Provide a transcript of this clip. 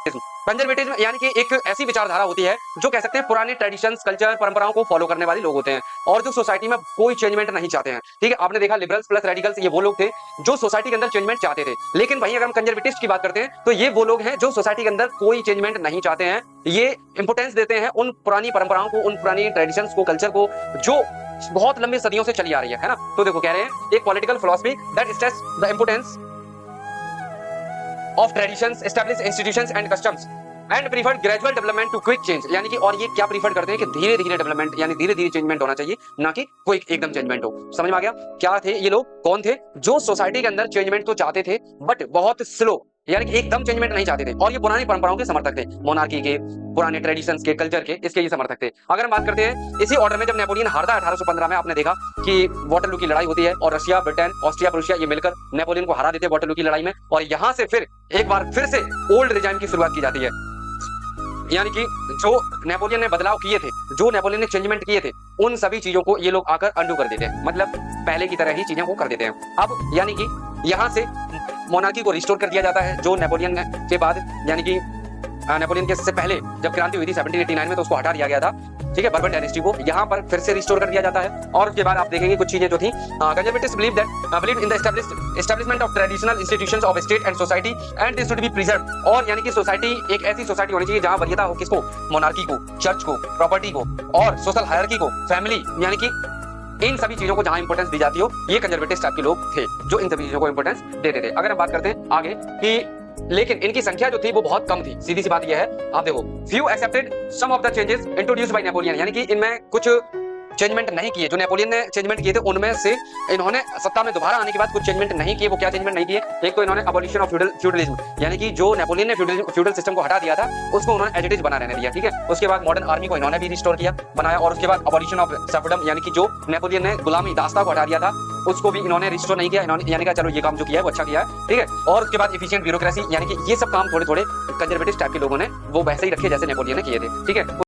Conservatism यानी कि एक ऐसी विचारधारा होती है जो कह सकते हैं पुराने ट्रेडिशंस, कल्चर, परंपराओं को फॉलो करने वाले लोग होते हैं और जो सोसाइटी में कोई चेंजमेंट नहीं चाहते हैं। ठीक है, आपने देखा लिबरल्स प्लस रेडिकल्स, ये वो लोग थे जो सोसाइटी के अंदर चेंजमेंट चाहते थे। लेकिन वहीं अगर हम कंजर्वेटिस्ट की बात करते हैं तो ये वो लोग हैं जो सोसाइटी के अंदर कोई चेंजमेंट नहीं चाहते हैं। ये इंपोर्टेंस देते हैं उन पुरानी परंपराओं को, उन पुरानी ट्रेडिशंस को, कल्चर को जो बहुत लंबी सदियों से चली आ रही है ना। तो देखो कह रहे हैं एक political philosophy that stress the importance of traditions, established institutions and customs and preferred gradual development to quick change. यानी कि और ये क्या प्रीफर करते हैं कि धीरे धीरे डेवलपमेंट यानी धीरे धीरे चेंजमेंट होना चाहिए, ना कि क्विक एकदम चेंजमेंट हो। समझ में आ गया? क्या थे ये लोग, कौन थे? जो सोसाइटी के अंदर चेंजमेंट तो चाहते थे बट बहुत स्लो, यानी कि एकदम चेंजमेंट नहीं चाहते थे। और ये पुरानी परंपराओं के समर्थक थे, मोनार्की के, पुराने ट्रेडिशंस के, कल्चर के, इसके ये समर्थक थे। अगर हम बात करते हैं इसी ऑर्डर में जब नेपोलियन हारता है 1815 में, आपने देखा कि वाटरलू की लड़ाई होती है और रशिया, ब्रिटेन, ऑस्ट्रिया, प्रूशिया ये मिलकर नेपोलियन को हरा देते हैं वाटरलू की लड़ाई में। और यहां से फिर एक बार फिर से ओल्ड रिजाइम की शुरुआत की जाती है। यानी कि जो नेपोलियन ने बदलाव किए थे, जो नेपोलियन ने चेंजमेंट किए थे, उन सभी चीजों को ये लोग आकर अंडू कर देते हैं, मतलब पहले की तरह ही चीजें वो कर देते हैं। अब यानी कि यहां से मोनार्की को रिस्टोर कर दिया जाता है, जो नेपोलियन के बाद यानी कि नेपोलियन के से पहले जब क्रांति हुई थी 1789 में, तो उसको हटा दिया गया था। ठीक है, बर्बन डायनेस्टी को यहाँ पर फिर से रिस्टोर कर दिया जाता है। और उसके बाद आप देखेंगे कुछ चीजें जो थी, conservatives believe in the establishment of traditional institutions of state and society and this should be preserved. और यानी कि सोसाइटी एक ऐसी सोसाइटी होनी चाहिए जहां वरीयता हो किसको, मोनार्की को, चर्च को, प्रॉपर्टी को और सोशल हायरार्की को, फैमिली, यानी कि इन सभी चीजों को जहां इंपॉर्टेंस दी जाती हो। ये कंजर्वेटिव टाइप के लोग थे जो इन सभी चीजों को इंपॉर्टेंस देते थे। अगर हम बात करते हैं आगे कि लेकिन इनकी संख्या जो थी वो बहुत कम थी, सीधी सी बात यह है। आप देखो, few accepted some of the changes introduced by Napoleon, यानी कि इनमें कुछ चेंजमेंट नहीं किए, जो नेपोलियन ने चेंजमेंट किए थे उनमें से इन्होंने सत्ता में दोबारा आने के बाद कुछ चेंजमेंट नहीं किए। वो क्या चेंजमेंट नहीं किए? एक तो इन्होंने अबॉलिशन ऑफ फ्यूडलिज्म, यानी कि जो नेपोलियन ने फ्यूडल सिस्टम को हटा दिया था उसको उन्होंने एज इट इज बना रहने दिया। ठीक है, उसके बाद मॉडर्न आर्मी को इन्होंने भी रिस्टोर किया, बनाया। और उसके बाद अबॉलिशन ऑफ सर्फडम, यानी कि जो नेपोलियन ने गुलामी दास्ता को हटा दिया था उसको भी इन्होंने रिस्टोर नहीं किया। इन्होंने यानी कि चलो ये काम जो किया है वो अच्छा किया है। ठीक है, और उसके बाद एफिशिएंट ब्यूरोक्रेसी, यानी कि ये सब काम थोड़े थोड़े कंजर्वेटिव टाइप के लोगों ने वो वैसे ही रखे जैसे नेपोलियन ने किए थे। ठीक है।